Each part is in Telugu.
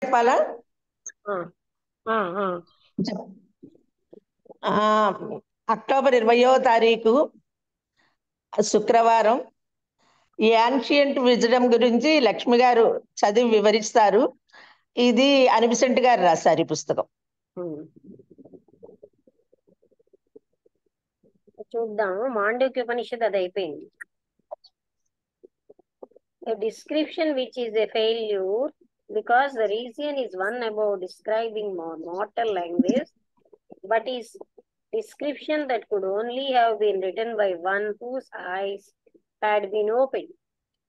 చెప్పాలా? ఆ, ఆ, ఆ. ఆ, అక్టోబర్ 20వ తారీఖు శుక్రవారం ఈ యాన్షియంట్ విజడమ్ గురించి లక్ష్మి గారు చదివి వివరిస్తారు. ఇది అనిబిసెంట్ గారు రాశారు ఈ పుస్తకం. చూద్దాము. మాండూక్య ఉపనిషత్ అది అయిపోయింది. A description which is a failure because the reason is one about describing mortal language, but is description that could only have been written by one whose eyes had been opened.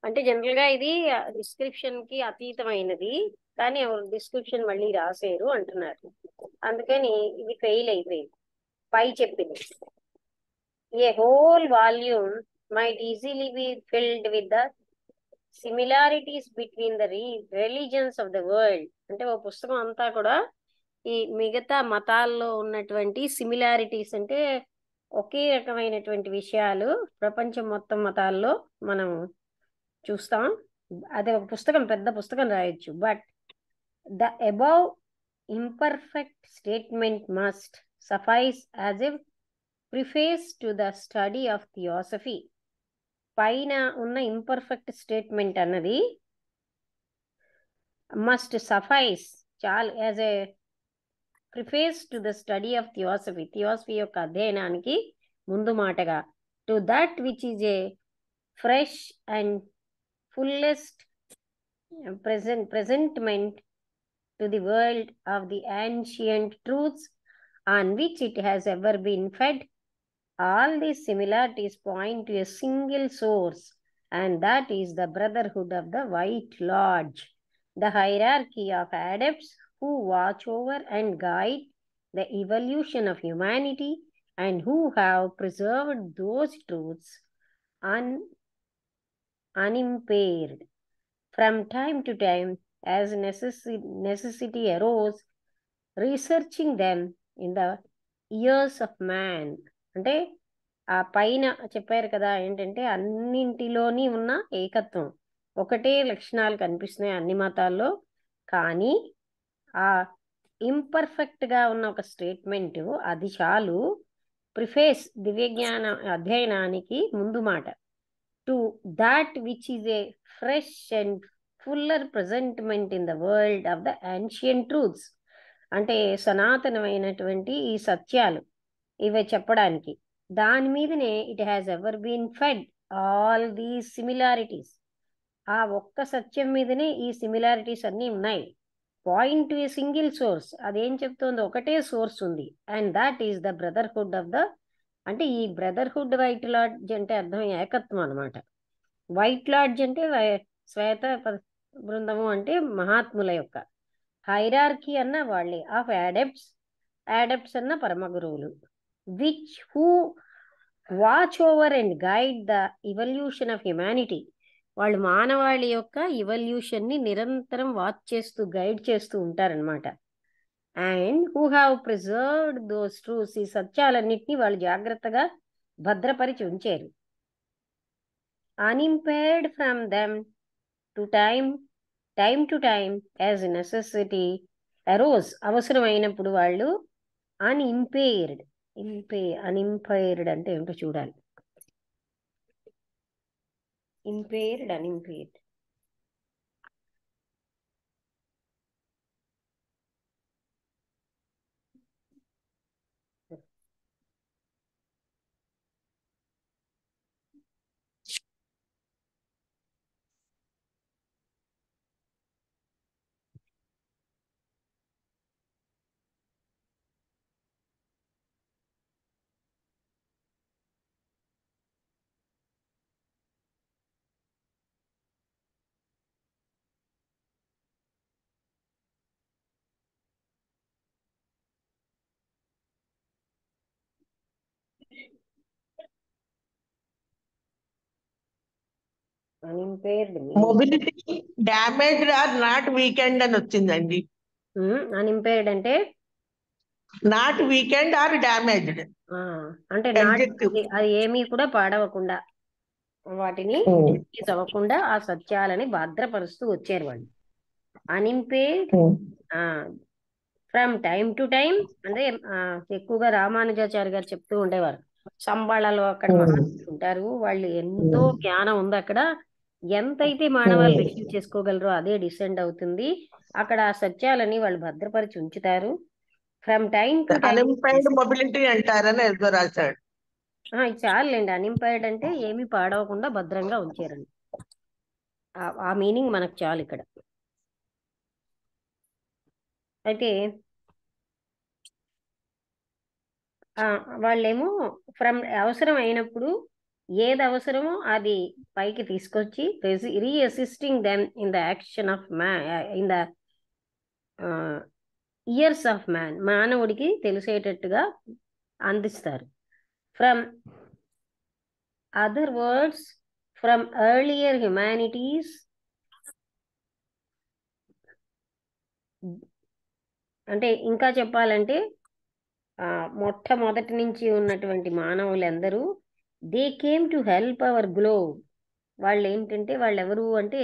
అంటే జనరల్ గా ఇది డిస్క్రిప్షన్ కి అతీతమైనది, కానీ ఎవరు డిస్క్రిప్షన్ మళ్ళీ రాసేరు అంటున్నారు. అందుకని ఇది ఫెయిల్ అయిపోయింది. పై చెప్పింది a whole volume might easily be filled with the similarities between the religions of the world. అంటే ఒక పుస్తకం అంతా కూడా ఈ మిగతా మతాల్లో ఉన్నటువంటి సిమిలారిటీస్, అంటే ఒకే రకమైనటువంటి విషయాలు ప్రపంచం మొత్తం మతాల్లో మనం చూస్తాం. అదే ఒక పుస్తకం, పెద్ద పుస్తకం రాయొచ్చు. But the above imperfect statement must suffice as a preface to the study of theosophy. పైన ఉన్న ఇంపర్ఫెక్ట్ స్టేట్మెంట్ అన్నది మస్ట్ సఫైస్ చాలు as a preface to the study of theosophy, theosophy యొక్క అధ్యయనానికి ముందు మాటగా, to that which is a fresh and fullest presentment to the world of the ancient truths on which it has ever been fed. All these similarities point to a single source, and that is the brotherhood of the White Lodge, the hierarchy of adepts who watch over and guide the evolution of humanity and who have preserved those truths unimpaired. From time to time, as necessity arose, researching them in the ears of man. అంటే ఆ పైన చెప్పారు కదా, ఏంటంటే అన్నింటిలోని ఉన్న ఏకత్వం, ఒకటే లక్షణాలు కనిపిస్తున్నాయి అన్ని మతాల్లో. కానీ ఆ ఇంపర్ఫెక్ట్గా ఉన్న ఒక స్టేట్మెంట్ అది చాలు ప్రిఫేస్ దివ్యజ్ఞాన అధ్యయనానికి ముందు మాట. To that which is a fresh and fuller presentment in the world of the ancient truths. అంటే సనాతనమైనటువంటి ఈ సత్యాలు ఇవి చెప్పడానికి, దాని మీదనే it has ever been fed all these similarities. ఆ ఒక్క సత్యం మీదనే ఈ సిమిలారిటీస్ అన్నీ ఉన్నాయి. Point to a single source, అదేం చెప్తోంది, ఒకటే సోర్స్ ఉంది. And that is the brotherhood of the, అంటే ఈ బ్రదర్హుడ్ వైట్ లాడ్జ్ అంటే అర్థం ఏకత్వం అనమాట. వైట్ లాడ్జ్ అంటే శ్వేత బృందము అంటే మహాత్ముల యొక్క, హైరార్కీ అన్న వాళ్ళే, ఆఫ్ యాడెప్ట్స్ అన్న పరమ గురువులు, which who watch over and guide the evolution of humanity. వాళ్ళు మానవాళి యొక్క ఇవల్యూషన్ ని నిరంతరం వాచ్ చేస్తూ గైడ్ చేస్తూ ఉంటారనమాట. And who have preserved those truths, ఈ సత్యాలన్నింటినీ వాళ్ళు జాగ్రత్తగా భద్రపరిచి ఉంచారు. unimpaired from them to time to time as necessity arose. అవసరమైనప్పుడు వాళ్ళు unimpaired అంటే ఏంటో చూడాలి. unimpaired mobility damaged or not weekend అని వచ్చిందండి. అన్ఇంపైర్డ్ అంటే నాట్ వీకెండ్ ఆర్ డ్యామేజ్డ్ అంటే అది ఏమీ కూడా పాడవకుండా, వాటిని డిస్ప్యూజ్ అవ్వకుండా ఆ సత్యాలని భద్రపరుస్తూ వచ్చారు వాళ్ళు. అన్ఇంపేర్డ్ ఫ్రమ్ టైమ్ టు టైం. అంటే ఎక్కువగా రామానుజాచార్య గారు చెప్తూ ఉండేవారు, సంబాళలో అక్కడ మహర్షులు ఉంటారు, వాళ్ళు ఎంతో జ్ఞానం ఉంది అక్కడ, ఎంతైతే మానవాళ్ళు రిసీవ్ చేసుకోగలరో అదే డిసెండ్ అవుతుంది, అక్కడ ఆ సత్యాలని వాళ్ళు భద్రపరిచి ఉంచుతారు. From time to time. Unimpaired mobility అంటారని ఏదో రాశాడు. ఇది చాలండి, అన్ఇంపైర్డ్ అంటే ఏమీ పాడవకుండా భద్రంగా ఉంచారండి, ఆ మీనింగ్ మనకు చాలు ఇక్కడ. అయితే వాళ్ళేమో ఫ్రమ్ అవసరం అయినప్పుడు ఏది అవసరమో అది పైకి తీసుకొచ్చి reassisting them in the action of in the years of man, మానవుడికి తెలిసేటట్టుగా అందిస్తారు. From other words, from earlier humanities, అంటే ఇంకా చెప్పాలంటే మొట్టమొదటి నుంచి ఉన్నటువంటి మానవులందరూ they came to help our globe. వాళ్ళు ఏంటంటే వాళ్ళు ఎవరు అంటే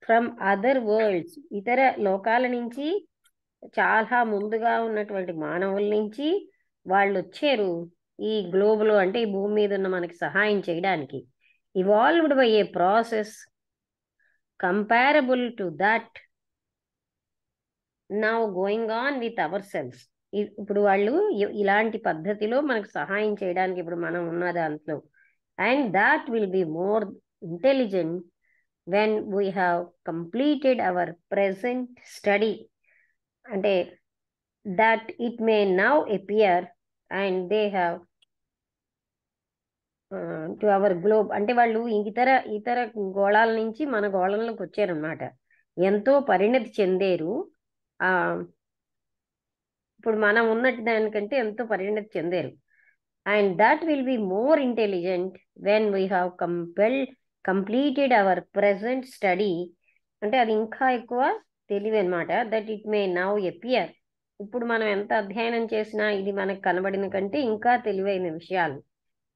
ఫ్రమ్ అదర్ వరల్డ్స్, ఇతర లోకాల నుంచి, చాలా ముందుగా ఉన్నటువంటి మానవుల నుంచి వాళ్ళు వచ్చారు ఈ గ్లోబ్లో, అంటే ఈ భూమి మీద ఉన్న మనకి సహాయం చేయడానికి. Evolved by A process comparable to that now going on with our cells. ఇప్పుడు వాళ్ళు ఇలాంటి పద్ధతిలో మనకు సహాయం చేయడానికి ఇప్పుడు మనం ఉన్న దాంట్లో, and that will be more intelligent when we have completed our present study, అంటే that it may now appear and they have to our globe, అంటే వాళ్ళు ఇతర గోళాల నుంచి మన గోళంలోకి వచ్చారనమాట, ఎంతో పరిణతి చెందారు. ఇప్పుడు మనం ఉన్నట్టు దానికంటే ఎంతో పరిణతి చెందారు. And that will be more intelligent when we have completed our present study, అంటే అది ఇంకా ఎక్కువ తెలివి అనమాట. That it may now appear, ఇప్పుడు మనం ఎంత అధ్యయనం చేసినా ఇది మనకు కనబడిన కంటే ఇంకా తెలివైన విషయాలు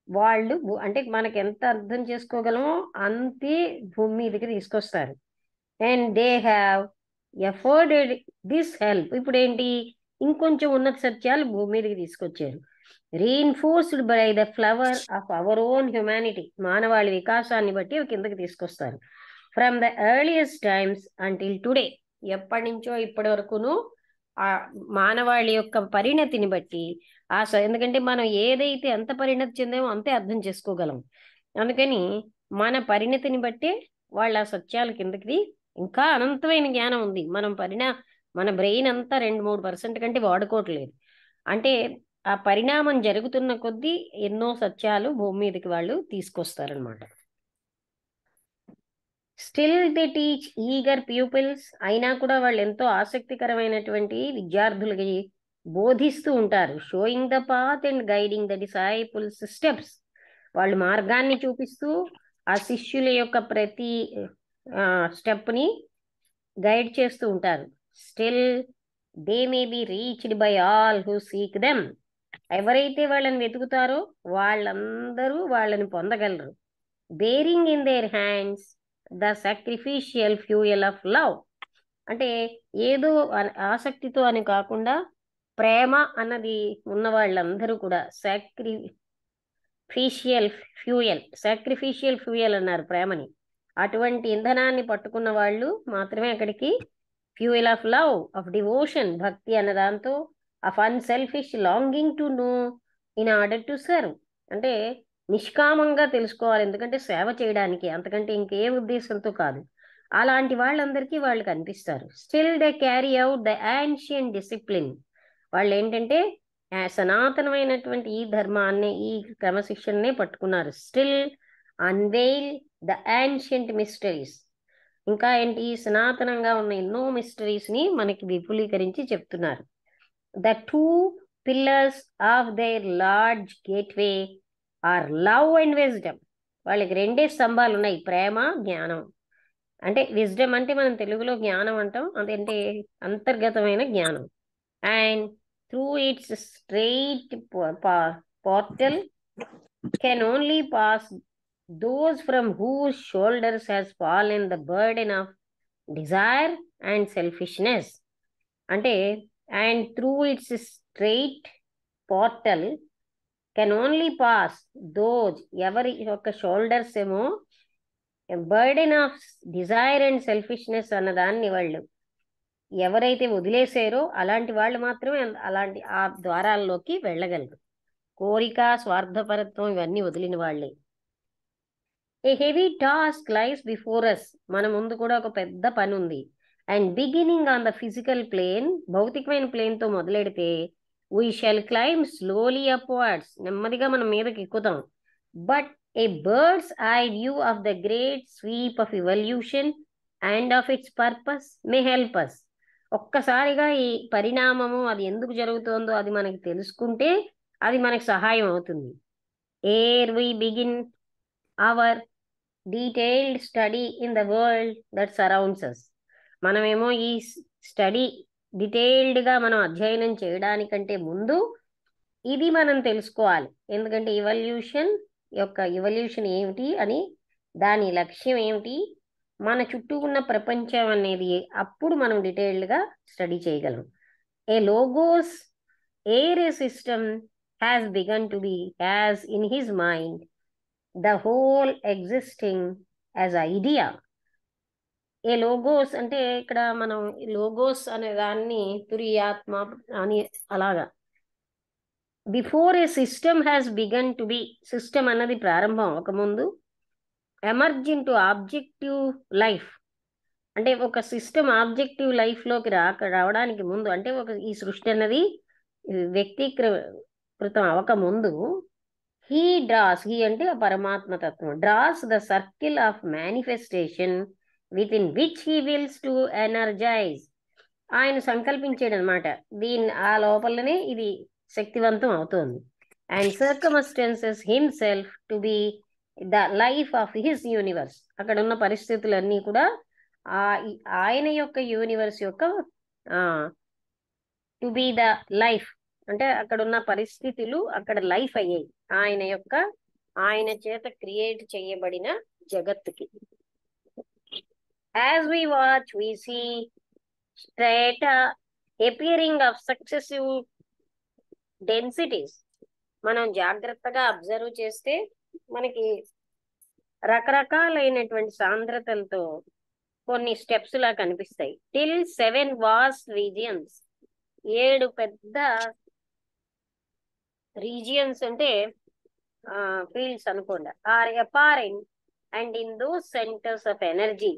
వాళ్ళు, అంటే మనకి ఎంత అర్థం చేసుకోగలమో అంతే భూమి మీదకి తీసుకొస్తారు. And they have afforded this help, ఇప్పుడు ఏంటి, ఇంకొంచెం ఉన్నత సత్యాలు భూమి మీదకి తీసుకొచ్చారు. Reinforced by the flower of our own humanity, మానవాళి వికాసాన్ని బట్టి కిందకి తీసుకొస్తారు. From the earliest times until today, ఎప్పటి నుంచో ఇప్పటి వరకును ఆ మానవాళి యొక్క పరిణతిని బట్టి ఎందుకంటే మనం ఏదైతే ఎంత పరిణతి చెందామో అంతే అర్థం చేసుకోగలం, అందుకని మన పరిణతిని బట్టి వాళ్ళ ఆ సత్యాల కిందకి, ఇంకా అనంతమైన జ్ఞానం ఉంది, మన బ్రెయిన్ అంతా 2-3% కంటే వాడుకోవట్లేదు, అంటే ఆ పరిణామం జరుగుతున్న కొద్దీ ఎన్నో సత్యాలు భూమి మీదకి వాళ్ళు తీసుకొస్తారనమాట. Still they teach eager pupils, అయినా కూడా వాళ్ళు ఎంతో ఆసక్తికరమైనటువంటి విద్యార్థులకి బోధిస్తూ ఉంటారు. Showing the path and guiding the disciples steps, వాళ్ళు మార్గాన్ని చూపిస్తూ ఆ శిష్యుల యొక్క ప్రతి స్టెప్ని గైడ్ చేస్తూ ఉంటారు. Still they may be reached by all who seek them, ఎవరైతే వాళ్ళని వెతుకుతారో వాళ్ళందరూ వాళ్ళని పొందగలరు. Bearing in their hands the sacrificial fuel of love, అంటే ఏదో ఆసక్తితో అని కాకుండా ప్రేమ అన్నది ఉన్న వాళ్ళందరూ కూడా సాక్రిఫిషియల్ ఫ్యూయల్ అన్నారు ప్రేమని, అటువంటి ఇంధనాన్ని పట్టుకున్న వాళ్ళు మాత్రమే అక్కడికి fuel of love, of devotion, భక్తి అన్న దాంతో, of unselfish longing to know in order to serve, అంటే నిష్కామంగా తెలుసుకోవాలి, ఎందుకంటే సేవ చేయడానికి, అంతకంటే ఇంకే ఉద్దేశంతో కాదు, అలాంటి వాళ్ళందరికీ వాళ్ళు కనిపిస్తారు. Still they carry out the ancient discipline, వాళ్ళు ఏంటంటే సనాతనమైనటువంటి ఈ ధర్మాన్ని, ఈ క్రమశిక్షణనే పట్టుకున్నారు. Still unveil the ancient mysteries, ఇంకా ఏంటి, సనాతనంగా ఉన్న ఎన్నో మిస్టరీస్ని మనకి విపులీకరించి చెప్తున్నారు. The 2 pillars of their large gateway are love and wisdom, వాళ్ళకి 2 స్తంభాలు ఉన్నాయి, ప్రేమ, జ్ఞానం. అంటే విజ్డమ్ అంటే మనం తెలుగులో జ్ఞానం అంటాం, అదేంటే అంతర్గతమైన జ్ఞానం. And through it's straight portal can only pass those from whose shoulders has fallen the burden of desire and selfishness. అంటే and through its straight portal can only pass those ఎవరి యొక్క షోల్డర్స్ ఏమో burden of desire and selfishness అన్నదాన్ని వాళ్ళు ఎవరైతే వదిలేసారో అలాంటి వాళ్ళు మాత్రమే అలాంటి ఆ ద్వారాల్లోకి వెళ్ళగలరు. కోరిక, స్వార్థపరత్వం ఇవన్నీ వదిలిన వాళ్ళే. A heavy task lies before us, మన ముందు కూడా ఒక పెద్ద పని ఉంది. And beginning on the physical plane, భౌతికమైన ప్లేన్ తో మొదలెడితే we shall climb slowly upwards, నెమ్మదిగా మనం మీదకి ఎక్కుతాం. But a bird's eye view of the great sweep of evolution and of its purpose may help us. ఒక్కసారిగా ఈ పరిణామము అది ఎందుకు జరుగుతుందో అది మనకి తెలుసుకుంటే అది మనకు సహాయం అవుతుంది. Ere we begin our detailed study in the world that surrounds us, మనమేమో ఈ స్టడీ డీటెయిల్డ్గా మనం అధ్యయనం చేయడానికంటే ముందు ఇది మనం తెలుసుకోవాలి. ఎందుకంటే ఎవల్యూషన్ ఏమిటి అని, దాని లక్ష్యం ఏమిటి, మన చుట్టూ ఉన్న ప్రపంచం అనేది అప్పుడు మనం డీటెయిల్డ్గా స్టడీ చేయగలం. A Logos ere a system has begun to be has in his mind the whole existing as idea. A Logos అంటే ఇక్కడ మనం లోగోస్ అనే దాన్ని తురియాత్మ అని అలాగా. Before a system has begun to be, system అన్నది ప్రారంభం ఒక ముందు. Emerge into objective life, అంటే ఒక సిస్టమ్ ఆబ్జెక్టివ్ లైఫ్లోకి రావడానికి ముందు, అంటే ఈ సృష్టి అన్నది వ్యక్తీకృతం అవ్వక ముందు హీ అంటే పరమాత్మ తత్వం draws the circle of manifestation within which he wills to energize. ఆయన సంకల్పించాడు అనమాట, ఆ లోపలనే ఇది శక్తివంతం అవుతోంది. And circumstances himself to be the life of his universe, అక్కడ ఉన్న పరిస్థితులన్నీ కూడా ఆయన యొక్క యూనివర్స్ యొక్క టు బి ద లైఫ్, అంటే అక్కడ ఉన్న పరిస్థితులు అక్కడ లైఫ్ అయ్యాయి ఆయన చేత క్రియేట్ చేయబడిన జగత్తుకి. As we watch we see strata appearing of successive densities, మనం జాగ్రత్తగా అబ్జర్వ్ చేస్తే మనకి రకరకాలైనటువంటి సాంద్రతలతో కొన్ని స్టెప్స్ లా కనిపిస్తాయి. టిల్ 7 వాస్ట్ రీజియన్స్, 7 పెద్ద రీజియన్స్ అంటే ఫీల్డ్స్ అనుకోండి, are apparent and in those centres of energy.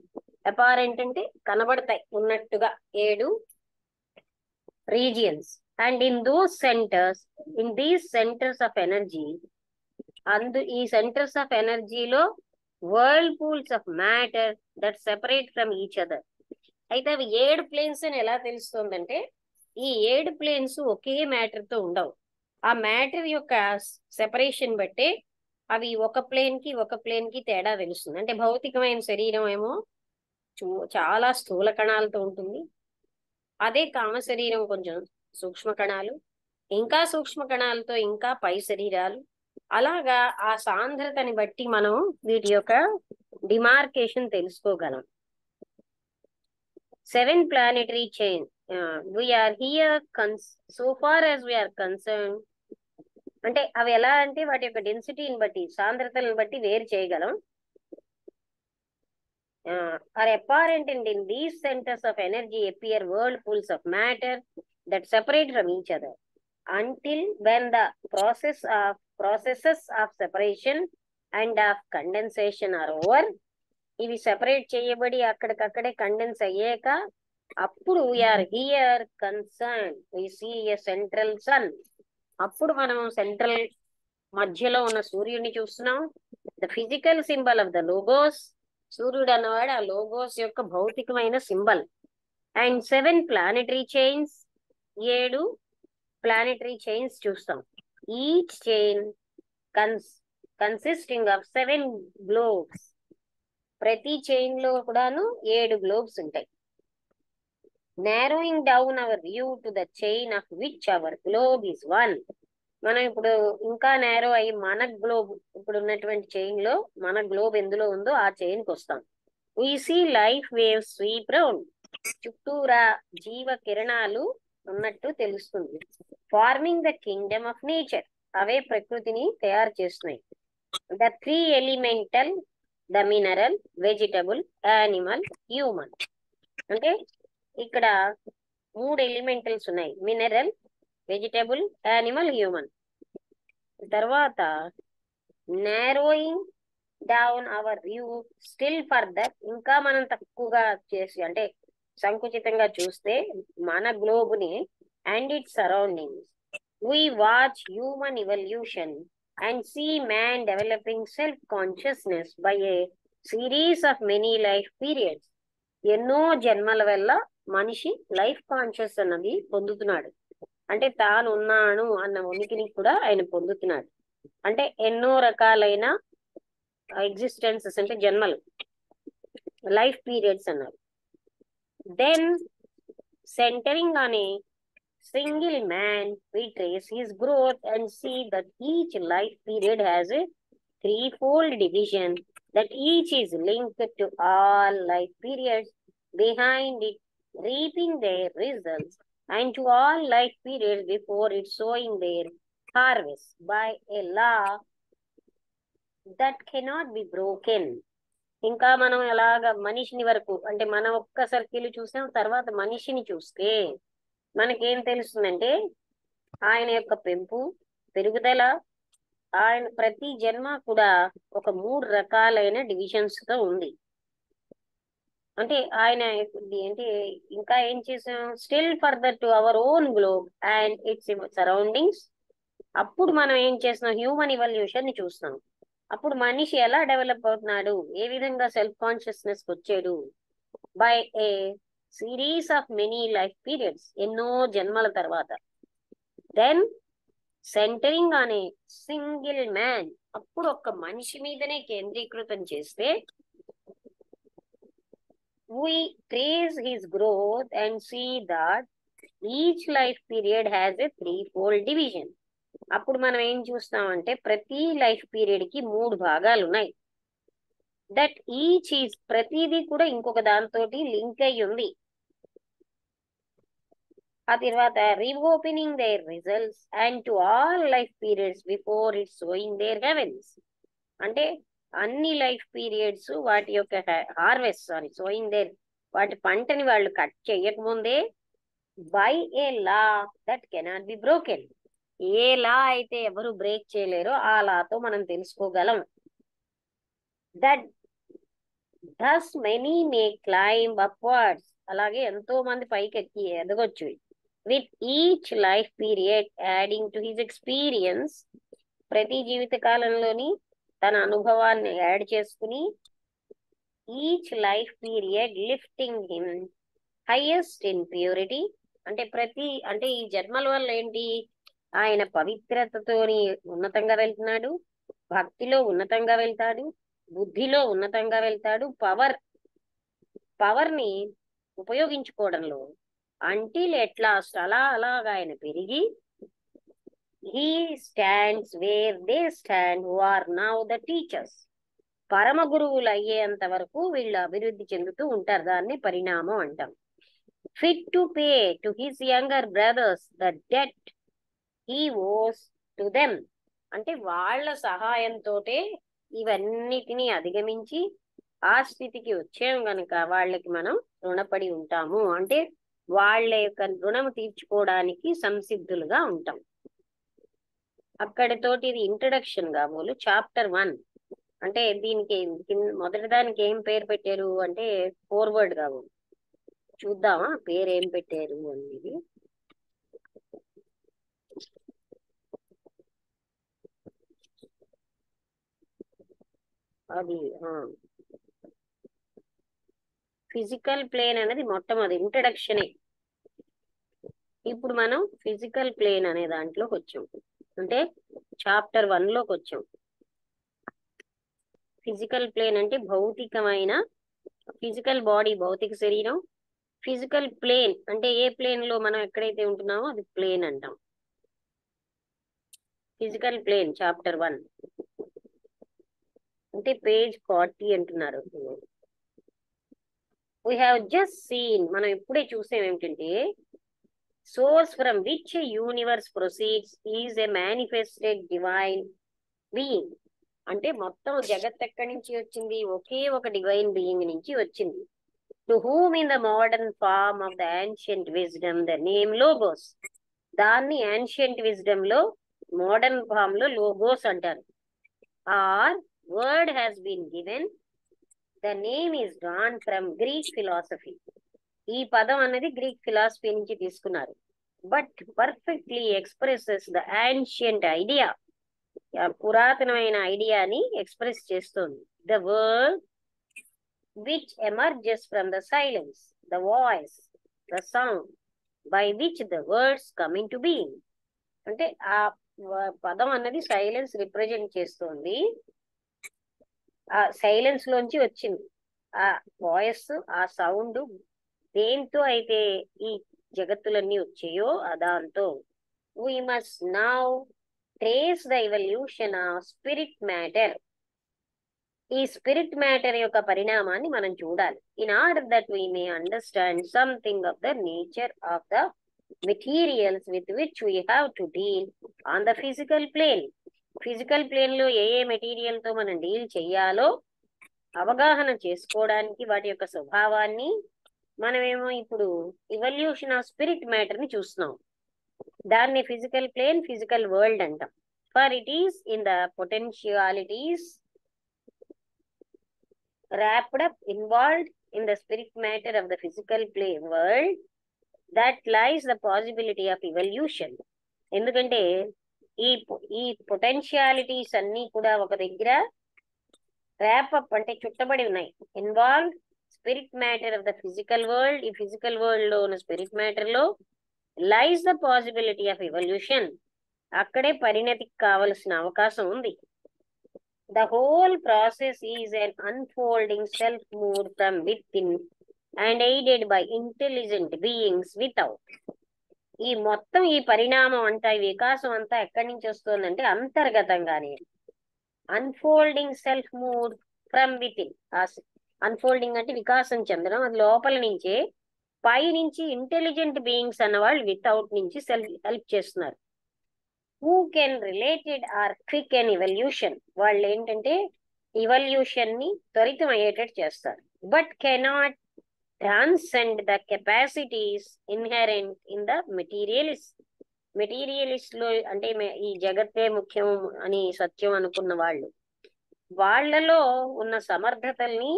Apparent అంటే కనబడతాయి ఉన్నట్టుగా 7 regions. And in those centres, in these centres of energy, ఈ సెంటర్స్ ఆఫ్ ఎనర్జీలో whirlpools of matter that separate from each other. అయితే అవి 7 ప్లేన్స్ అని ఎలా తెలుస్తుందంటే, ఈ 7 ప్లేన్స్ ఒకే మ్యాటర్ తో ఉండవు. ఆ మ్యాటర్ యొక్క సెపరేషన్ బట్టే అవి ఒక ప్లేన్ కి తేడా తెలుస్తుంది. అంటే భౌతికమైన శరీరం ఏమో చాలా స్థూల కణాలతో ఉంటుంది, అదే కామ శరీరం కొంచెం సూక్ష్మ కణాలు, ఇంకా సూక్ష్మ కణాలతో ఇంకా పై శరీరాలు. అలాగా ఆ సాంద్రతని బట్టి మనం వీటి యొక్క demarcation తెలుసుకోగలం. 7 planetary chain, we are here so far as we are concerned, అంటే అవి ఎలా అంటే వాటి యొక్క డెన్సిటీని బట్టి, సాంద్రతలను బట్టి వేరు చేయగలం. Are apparent and in these centres of energy appear whirlpools of matter that separate from each other until when the processes of separation and of condensation are over. ఇవి సెపరేట్ చేయబడి అక్కడికక్కడే కండెన్స్ అయ్యాక అప్పుడు we are here concern we see a central sun, అప్పుడు మనం సెంట్రల్ మధ్యలో ఉన్న సూర్యుడిని చూస్తున్నాం. The physical symbol of the Logos, సూర్యుడు అన్నవాడు ఆ లోగోస్ యొక్క భౌతికమైన symbol. And 7 planetary chains, 7 planetary chains చూస్తాం. Each chain consisting of 7 globes, ప్రతి చైన్ లో కూడాను 7 గ్లోబ్స్ ఉంటాయి. Narrowing down our view to the chain of which our globe is 1. మనం ఇప్పుడు ఇంకా నేరో అయ్యి మన గ్లోబ్ ఇప్పుడు ఉన్నటువంటి చైన్ లో మన గ్లోబ్ ఎందులో ఉందో ఆ చైన్ కి వస్తాం. We see life waves sweep round. చుట్టూరా జీవ కిరణాలు ఉన్నట్టు తెలుస్తుంది. Forming the kingdom of nature. అవే ప్రకృతిని తయారు చేస్తున్నాయి. The 3 elemental, the mineral, vegetable, animal, human. అంటే ఇక్కడ 3 ఎలిమెంటల్స్ ఉన్నాయి. Mineral, vegetable, animal, human. తర్వాత narrowing down our view still further. ఇంకా మనం తక్కువగా చేసి అంటే సంకుచితంగా చూస్తే మన గ్లోబుని and its surroundings. We watch human evolution and see man developing self-consciousness by a series of many life periods. ఎన్నో జన్మల వల్ల మనిషి లైఫ్ కాన్షియస్ అన్నది పొందుతున్నాడు. అంటే తాను ఉన్నాను అన్న ఉనికిని కూడా ఆయన పొందుతున్నాడు. అంటే ఎన్నో రకాలైన ఎగ్జిస్టెన్సెస్ అంటే జన్మలు, లైఫ్ పీరియడ్స్ అన్నారు. Then centering on a single man, we trace his growth and see that each life period has a threefold division, that each is linked to all life periods behind it, reaping their results, and to all life periods before it, sowing their harvest by a law that cannot be broken. ఇంకా మనం ఎలాగ మనిషిని వరకు అంటే మనం ఒక్క సర్కిల్ చూసాం, తర్వాత మనిషిని చూస్తే మనకేం తెలుస్తుందంటే ఆయన యొక్క పెంపు, పెరుగుదల, ఆయన ప్రతి జన్మ కూడా ఒక 3 రకాలైన డివిజన్స్ తో ఉంది. అంటే ఆయన అంటే ఇంకా ఏం చేసాం, still further to our own globe and its surroundings. అప్పుడు మనం ఏం చేస్తున్నాం, హ్యూమన్ ఇవల్యూషన్ ని చూస్తున్నాం. అప్పుడు మనిషి ఎలా డెవలప్ అవుతున్నాడు, ఏ విధంగా సెల్ఫ్ కాన్షియస్నెస్ వచ్చాడు, by a series of many life periods, ఎన్నో జన్మల తర్వాత. Then centering on a single man, అప్పుడు ఒక్క మనిషి మీదనే కేంద్రీకృతం చేస్తే we trace his growth and see that each life period has a threefold division. అప్పుడు మనం ఏం చూస్తామంటే ప్రతి లైఫ్ పీరియడ్ కి 3 భాగాలు ఉన్నాయి. దట్ ఈచ్ ఈజ్, ప్రతిదీ కూడా ఇంకొక దానితోటి లింక్ అయి ఉంది. ఆ తర్వాత reopening their results and to all life periods before its sowing their heavens. అంటే అన్ని లైఫ్ పీరియడ్స్ వాటి యొక్క హార్వెస్ట్ సోయింగ్ దేర్, వాటి పంటని వాళ్ళు కట్ చేయకముందే by a law that cannot be broken, a law అయితే ఎవరు బ్రేక్ చేయలేరో ఆ లాతో మనం తెలుసుకోగలం. That thus many may climb upwards, అలాగే ఎంతో మంది పైకి ఎక్కి ఎదగొచ్చు. With each life period adding to his experience, ప్రతి జీవిత కాలంలోని తన అనుభవాన్ని యాడ్ చేసుకుని each life period lifting him highest in purity. అంటే ఈ జన్మల వల్ల ఏంటి, ఆయన పవిత్రతతోని ఉన్నతంగా వెళ్తున్నాడు, భక్తిలో ఉన్నతంగా వెళ్తాడు, బుద్ధిలో ఉన్నతంగా వెళ్తాడు, పవర్ ని ఉపయోగించుకోవడంలో అంటిల్ ఎట్లా అలాగా ఆయన పెరిగి he stands where they stand who are now the teachers. పరమ గురువులు అయ్యేంత వరకు వీళ్ళు అభివృద్ధి చెందుతూ ఉంటారు. దాన్ని పరిణామం అంటాం. Fit to pay to his younger brothers the debt he ఓస్ టు దెమ్. అంటే వాళ్ళ సహాయంతో ఇవన్నిటినీ అధిగమించి ఆ స్థితికి వచ్చాం గనక వాళ్ళకి మనం రుణపడి ఉంటాము. అంటే వాళ్ళ యొక్క రుణం తీర్చుకోవడానికి సంసిద్ధులుగా ఉంటాం. అక్కడితోటి ఇది ఇంట్రడక్షన్ కాబోలు చాప్టర్ 1. అంటే దీనికి మొదటి దానికి ఏం పేరు పెట్టారు అంటే ఫోర్వర్డ్ కాబోలు. చూద్దామా పేరు ఏం పెట్టారు అనేది. అది ఫిజికల్ ప్లేన్ అనేది మొట్టమొదటి ఇంట్రడక్షనే. ఇప్పుడు మనం ఫిజికల్ ప్లేన్ అనే దాంట్లోకి వచ్చాం, అంటే చాప్టర్ 1 లోకి వచ్చాం. ఫిజికల్ ప్లేన్ అంటే భౌతికమైన, ఫిజికల్ బాడీ భౌతిక శరీరం. ఫిజికల్ ప్లేన్ అంటే ఏ ప్లేన్ లో మనం ఎక్కడైతే ఉంటున్నామో అది ప్లేన్ అంటాం. ఫిజికల్ ప్లేన్ చాప్టర్ 1 అంటే పేజ్ 40 అంటున్నారు. వీ హ్యావ్ జస్ట్ సీన్, మనం ఇప్పుడే చూసాం ఏమిటంటే source from which universe proceeds is a manifested divine being. అంటే మొత్తం జగత్ ఎక్కడి నుంచి వచ్చింది? ఒకే ఒక డివైన్ బీయింగ్ నుంచి వచ్చింది. To whom in the modern form of the ancient wisdom the name Logos. దాన్ని యాన్షియంట్ విజ్డమ్ లో మోడర్న్ ఫామ్ లో లోగోస్ అంటారు. Or word has been given, the name is drawn from Greek philosophy. ఈ పదం అనేది గ్రీక్ ఫిలాసఫీ నుంచి తీసుకున్నారు. But perfectly expresses the ancient idea, పురాతనమైన ఐడియాని ఎక్స్ప్రెస్ చేస్తుంది. The word which emerges from the silence, the voice, the sound by which the words come in to being. అంటే ఆ పదం అన్నది సైలెన్స్ రిప్రజెంట్ చేస్తుంది. ఆ సైలెన్స్ లోంచి వచ్చింది ఆ వాయిస్, ఆ సౌండ్. దేంతో అయితే ఈ జగత్తులన్నీ వచ్చాయో దాంతో. We must now trace the evolution of spirit matter. ఈ స్పిరిట్ మ్యాటర్ యొక్క పరిణామాన్ని మనం చూడాలి. In order that we may understand something of the nature of the materials with which we have to deal on the physical plane. Physical plane లో ఏ ఏ మెటీరియల్ తో మనం డీల్ చెయ్యాలో అవగాహన చేసుకోవడానికి వాటి యొక్క స్వభావాన్ని మనమేమో ఇప్పుడు ఇవల్యూషన్ ఆఫ్ స్పిరిట్ మ్యాటర్ ని చూస్తున్నాం. దాన్ని ఫిజికల్ ప్లేన్, ఫిజికల్ వరల్డ్ అంటాం. For it is in the potentialities wrapped up, involved in the spirit matter of the physical plane world that lies the possibility of evolution. ఎందుకంటే ఈ పొటెన్షియాలిటీస్ అన్ని కూడా ఒక దగ్గర ర్యాపప్ అంటే చుట్టబడి ఉన్నాయి. Involved spirit matter of the physical world, ఈ ఫిజికల్ వరల్డ్ లో ఉన్న స్పిరిట్ మ్యాటర్ లో లైస్ ద పాసిబిలిటీ ఆఫ్ ఎవల్యూషన్, అక్కడే పరిణతికి కావలసిన అవకాశం ఉంది. The whole process is an unfolding self-mood from within and aided by intelligent beings without. ఈ మొత్తం ఈ పరిణామం అంతా, ఈ వికాసం అంతా ఎక్కడి నుంచి వస్తుందంటే అంతర్గతంగానే. Unfolding self mood from within. Unfolding అంటే వికాసం చెందడం, అది లోపల నుంచే. పై నుంచి ఇంటెలిజెంట్ బీయింగ్స్ అన్నవాళ్ళు వితౌట్ నుంచి హెల్ప్ చేస్తున్నారు. Who can related are quick and evolution, వాళ్ళు ఏంటంటే ఇవల్యూషన్ ని త్వరితం అయ్యేటట్టు చేస్తారు. But cannot transcend the capacities inherent in the materialist లో. అంటే ఈ జగత్తే ముఖ్యం అని సత్యం అనుకున్న వాళ్ళలో ఉన్న సమర్థతల్ని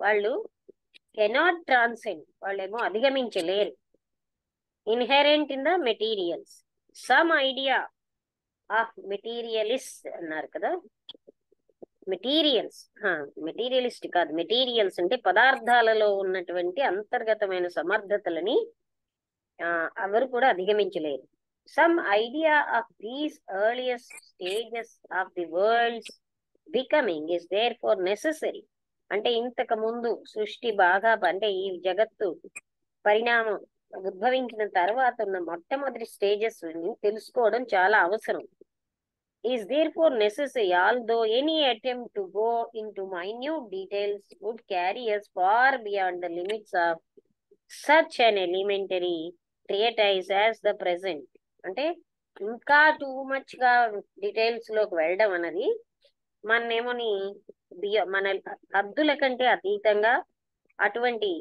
వాళ్ళు కెనాట్ ట్రాన్సెండ్, వాళ్ళేమో అధిగమించలేరు. Inherent in the materials, some idea of materialist అన్నారు కదా. మెటీరియలిస్ట్ కాదు, మెటీరియల్స్ అంటే పదార్థాలలో ఉన్నటువంటి అంతర్గతమైన సమర్థతలని ఎవరు కూడా అధిగమించలేరు. Some idea of these earliest stages of the worlds becoming is there far necessary. అంటే ఇంతకు ముందు సృష్టి బాగా, అంటే ఈ జగత్తు పరిణామం ఉద్భవించిన తర్వాత ఉన్న మొట్టమొదటి స్టేజెస్ తెలుసుకోవడం చాలా అవసరం. is therefore necessary, although any attempt to go into minute details would carry us far beyond the limits of such an elementary treatise as the present. అంటే ఇంకా టూ మచ్ గా డీటెయిల్స్ లోకి వెళ్ళడం అన్నది మన హద్దుల కంటే అతీతంగా, అటువంటి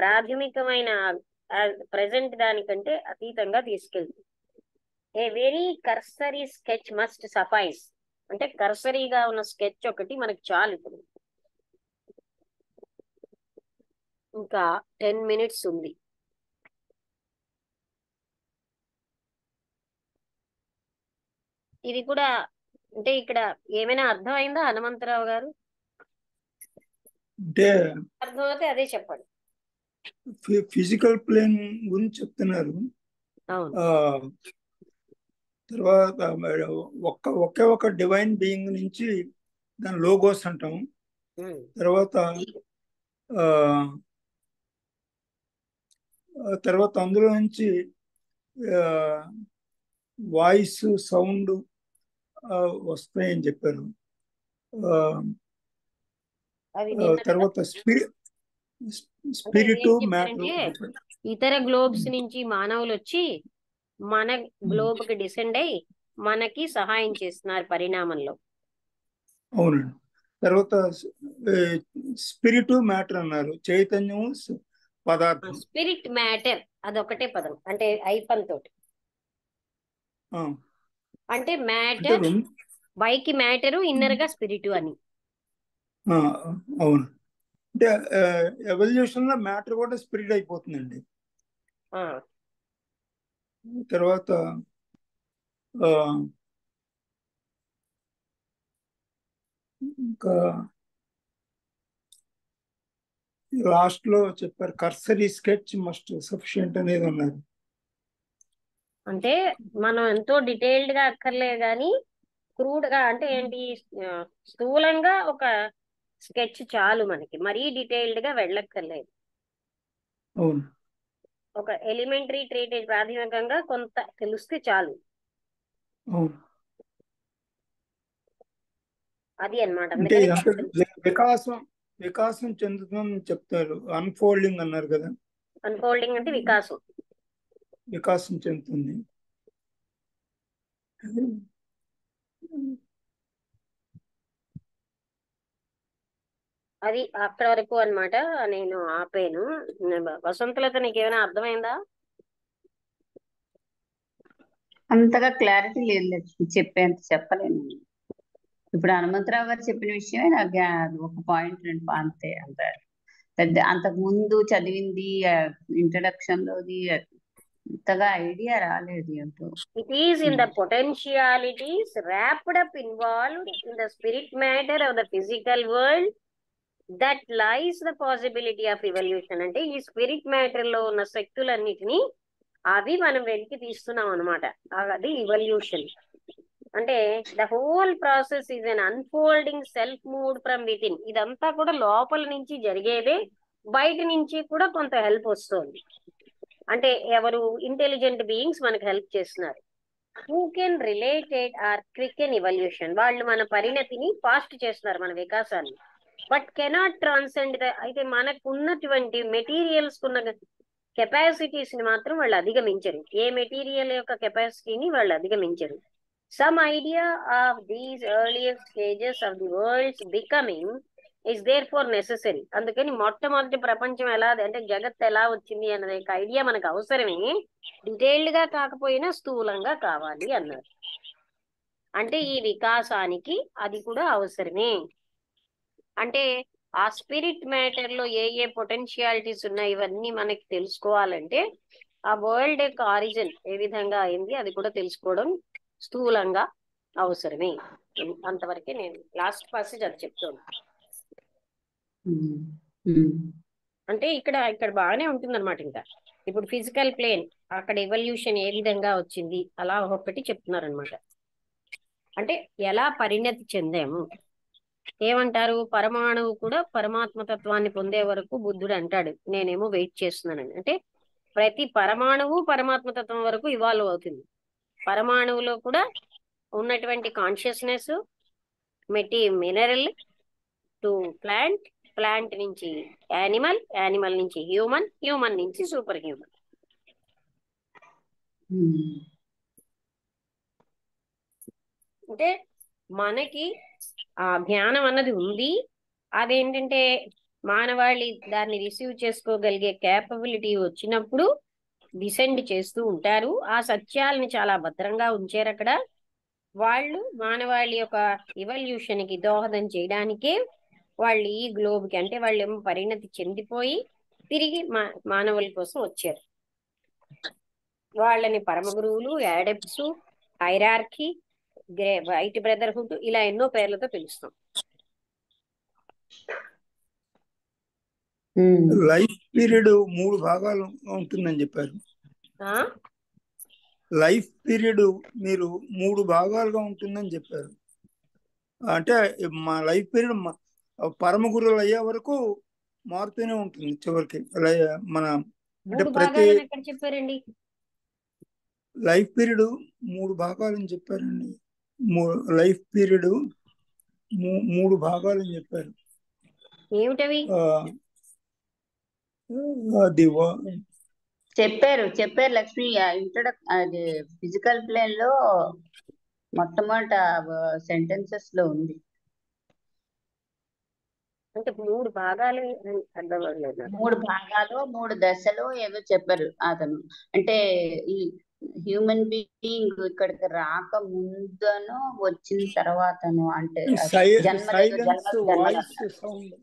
ప్రాథమికమైన ప్రెసెంట్ దానికంటే అతీతంగా తీసుకెళ్తుంది. A very cursory sketch must suffice. అంటే కర్సరీగా ఉన్న స్కెచ్ ఒకటి మనకి చాలు. ఇప్పుడు ఇంకా 10 minutes ఉంది. ఇది కూడా అంటే ఇక్కడ ఏమైనా అర్థమైందా హనుమంతరావు గారు? అంటే అర్థమైతే అదే చెప్పండి. ఫిజికల్ ప్లేన్ గురించి చెప్తున్నారు. అవును. తర్వాత ఒకే ఒక డివైన్ బీయింగ్ నుంచి దాని లోగోస్ అంటాం. తర్వాత అందులో నుంచి వాయిస్, సౌండ్ వస్తాయని చెప్పారు. తర్వాత అంటే స్పిరిట్ ఏం మ్యాటర్ చెప్పారంటే ఇతర గ్లోబ్స్ నుంచి మానవులు వచ్చి మన గ్లోబ్ కి డిసెండ్ అయ్యి మనకి సహాయం చేస్తున్నారు పరిణామంలో. అవునండి. తర్వాత స్పిరిట్ మ్యాటర్ అన్నారు, చైతన్యం పదార్థం. స్పిరిట్ మ్యాటర్ అదొకటే పదం, అంటే ఐపన్ తోటి. ఆ, అంటే అంటే మ్యాటర్ బైకి మ్యాటరు, ఇన్నర్ గా స్పిరిట్ అని. ఆ, అవును. అంటే ఎవల్యూషన్ లో మ్యాటర్ కూడా స్పిరిట్ అయిపోతుందండి. ఆ, తర్వాత ఆ, ఇంకా లాస్ట్ లో చెప్పారు కర్సరీ స్కెచ్ మస్ట్ సఫిషియంట్ అనేది అన్నారు. అంటే మనం ఎంతో డీటెయిల్డ్ గా అక్కర్లేదు కానీ క్రూడ్ గా, అంటే ఏంటి, స్థూలంగా ఒక స్కెచ్ చాలు మనకి, మరీ డీటెయిల్డ్ గా వెళ్ళక్కర్లేదు. అవును. ఒక ఎలిమెంటరీ ట్రీటేజ్ ప్రాథమికంగా కొంత తెలిస్తే చాలు. అవును. అది అన్నమాట. అంటే అందుకని ఇదంతా వికాసం చెందుతుందని చెప్తారు. అన్ఫోల్డింగ్ అన్నారు కదా, అన్ఫోల్డింగ్ అంటే వికాసం. వికాసం చెందుతుంది. అది అక్కడ వరకు అన్నమాట. నేను ఆపాను. వసంతలత నీకేమైనా అర్థమైందా? అంతగా క్లారిటీ లేదు లక్ష్మి, చెప్పేంత చెప్పలేను. ఇప్పుడు హనుమంతరావు గారు చెప్పిన విషయమే నాకు అది ఒక పాయింట్ రెండు అంతే. అంత పెద్ద అంతకు ముందు చదివింది ఇంట్రడక్షన్ లోది అంతగా ఐడియా రాలేదు ఏంటో. It is in the potentialities wrapped up, involved in the spirit matter of the physical world that lies the possibility of evolution. అంటే ఈ స్పిరిట్ మ్యాటర్ లో ఉన్న శక్తులన్నిటినీ అవి మనం వెలికి తీస్తున్నాం అనమాట. అది ఇవల్యూషన్. అంటే the whole process is an unfolding self mood from with in. ఇదంతా కూడా లోపల నుంచి జరిగేదే, బయట నుంచి కూడా కొంత హెల్ప్ వస్తుంది. అంటే ఎవరు ఇంటెలిజెంట్ బీయింగ్స్ మనకు హెల్ప్ చేస్తున్నారు. Who can related are quick in evolution. వాళ్ళు మన పరిణతిని ఫాస్ట్ చేస్తున్నారు, మన వికాసాన్ని. But cannot transcend the. అయితే మనకు ఉన్నటువంటి మెటీరియల్స్ కున్న కెపాసిటీస్ ని మాత్రం వాళ్ళు అధిగమించరు. ఏ మెటీరియల్ యొక్క కెపాసిటీని వాళ్ళు అధిగమించరు. Some idea of these earlier stages of the worlds becoming is there far necessary. అందుకని మొట్టమొదటి ప్రపంచం ఎలా, అంటే జగత్ ఎలా వచ్చింది అనే ఐడియా మనకు అవసరమే, డీటెయిల్డ్ గా కాకపోయినా స్థూలంగా కావాలి అన్నారు. అంటే ఈ వికాసానికి అది కూడా అవసరమే. అంటే ఆ స్పిరిట్ మ్యాటర్ లో ఏ ఏ పొటెన్షియాలిటీస్ ఉన్నాయి ఇవన్నీ మనకి తెలుసుకోవాలంటే ఆ వరల్డ్ యొక్క ఆరిజిన్ ఏ విధంగా అయింది అది కూడా తెలుసుకోవడం స్థూలంగా అవసరమే. అంతవరకే నేను లాస్ట్ పాసేజ్ అది చెప్తాను. అంటే ఇక్కడ బాగానే ఉంటుంది అనమాట. ఇంకా ఇప్పుడు ఫిజికల్ ప్లేన్ అక్కడ ఎవల్యూషన్ ఏ విధంగా వచ్చింది అలా ఒక్కొక్కటి చెప్తున్నారు అనమాట. అంటే ఎలా పరిణతి చెందాము. ఏమంటారు, పరమాణువు కూడా పరమాత్మ తత్వాన్ని పొందే వరకు బుద్ధుడు అంటాడు నేనేమో వెయిట్ చేస్తున్నానని. అంటే ప్రతి పరమాణువు పరమాత్మ తత్వం వరకు ఇవాల్వ్ అవుతుంది. పరమాణువులో కూడా ఉన్నటువంటి consciousness mineral to plant, plant నుంచి యానిమల్, యానిమల్ నుంచి హ్యూమన్, హ్యూమన్ నుంచి సూపర్ హ్యూమన్. అంటే మనకి ఆ జ్ఞానం అన్నది ఉంది. అదేంటంటే మానవాళి దాన్ని రిసీవ్ చేసుకోగలిగే క్యాపబిలిటీ వచ్చినప్పుడు డిసెండ్ చేస్తూ ఉంటారు. ఆ సత్యాలని చాలా భద్రంగా ఉంచారు అక్కడ. వాళ్ళు మానవాళి యొక్క ఇవల్యూషన్ కి దోహదం చేయడానికే వాళ్ళు ఈ గ్లోబ్ కి, అంటే వాళ్ళు ఏమో పరిణతి చెందిపోయి తిరిగి మానవుల కోసం వచ్చారు. వాళ్ళని పరమ గురువులు, యాడెప్ట్స్, హైరార్కీ, వైట్ బ్రదర్హుడ్ ఇలా ఎన్నో పేర్లతో పిలుస్తాం. లైఫ్ పీరియడ్ 3 భాగాలు ఉంటుందని చెప్పారు. లైఫ్ పీరియడ్ మీరు 3 భాగాలుగా ఉంటుందని చెప్పారు. అంటే మా లైఫ్ పీరియడ్ పరమ గురువులు అయ్యే వరకు మారుతూనే ఉంటుంది చివరికి. మన అంటే ప్రతి చెప్పారండి లైఫ్ పీరియడ్ 3 భాగాలని చెప్పారండి. లైఫ్ పీరియడ్ 3 భాగాలని చెప్పారు. ఏమిటవి? ది చెప్పారు లక్ష్మి అది ఫిజికల్ ప్లేన్ లో మొట్టమొదట సెంటెన్సెస్ లో ఉంది. అంటే 3 భాగాలు అర్థం అవ్వలేదు. 3 భాగాలు 3 దశలు ఏదో చెప్పారు అతను. అంటే ఈ హ్యూమన్ బీయింగ్ ఇక్కడికి రాక ముందను వచ్చిన తర్వాతను, అంటే silence voice sound.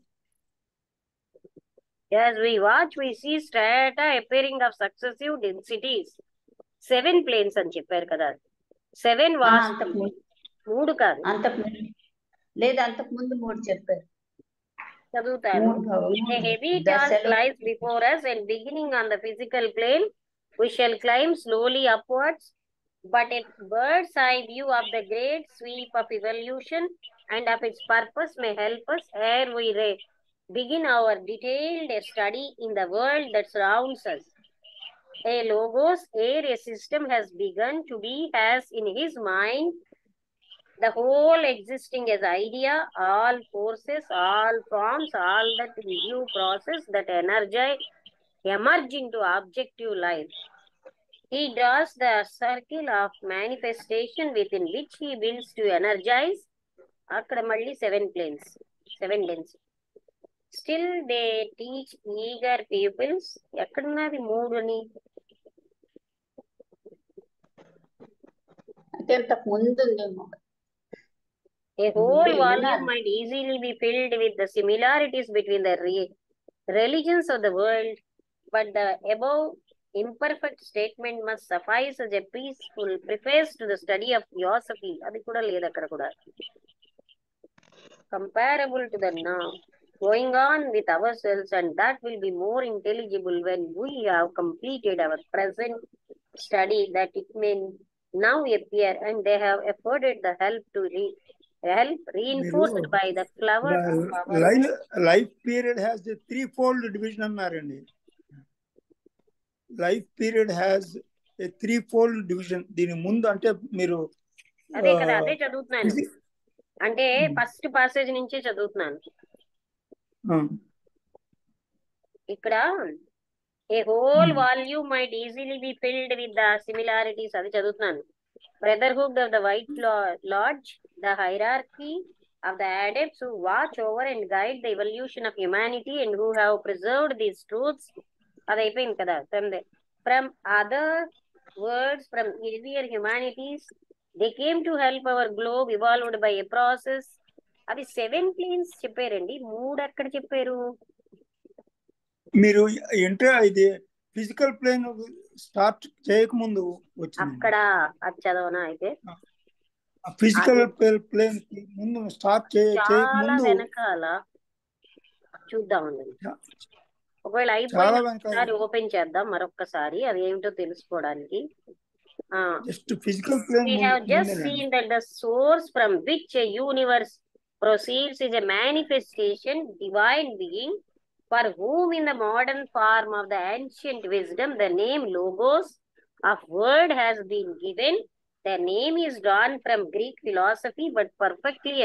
As we watch, we see strata appearing of successive densities. 7 planes అని చెప్పారు కదా. 7 was 3 కాదు. అంతకు ముందు 3 చెప్పారు. చదువుతాను. A heavy task lies before us, and beginning on the physical plane, we shall climb slowly upwards. But a bird's eye view of the great sweep of evolution and of its purpose may help us ere we begin our detailed study in the world that surrounds us. A logos, ere a system has begun to be, has in his mind the whole existing as idea, all forces, all forms, all that in due process that emerge into objective life. He draws the circle of manifestation within which he wills to energize. అక్కడ మళ్ళీ 7 planes, 7 densities. Still they teach eager pupils. ఎక్కడున్నది 3 అని? అంటే అంతకు ముందు ఉందేమో. A whole volume might easily be filled with the similarities between the religions of the world, but the above imperfect statement must suffice as a peaceful preface to the study of theosophy. అది కూడా లేదు అక్కడ కూడా. Comparable to the now going on with ourselves, and that will be more intelligible when we have completed our present study, that it may now appear, and they have afforded the help reinforced by the flower of our life period has the 3-fold division అన్నారండి. Life period has a 3-fold division. దీని ముందు అంటే మీరు అదే కదా, అదే చదువుతున్నాను. అంటే ఫస్ట్ పాసేజ్ నుంచే చదువుతున్నాను. ఇక్కడ a whole volume might easily be filled with the similarities, అది చదువుతున్నాను. Brotherhood of the White Lodge, the hierarchy of the adepts who watch over and guide the evolution of humanity and who have preserved these truths. అది అయిపోయింది కదా. From other words, from earlier humanities, they came to help our globe evolved by a process. అది 7 planes చెప్పారండి, 3 ఎక్కడ చెప్పారు? మీరు ఇది ఫిజికల్ ప్లేన్ స్టార్ట్ చేయకముందు వచ్చింది అక్కడ. అది చదవనా అయితే? ఫిజికల్ ప్లేన్ ముందు స్టార్ట్ చేయకముందు వెనకాల చూద్దామండి. ఒకవేళ అయిపోయిన ఓపెన్ చేద్దాం మరొక్కసారి, అది ఏమిటో తెలుసుకోవడానికి. Just physical plane. We have just seen that the source from which a universe proceeds is a manifestation, divine being, for whom in the modern form of the ancient wisdom the name logos of word has been given. The name is drawn from Greek philosophy, but perfectly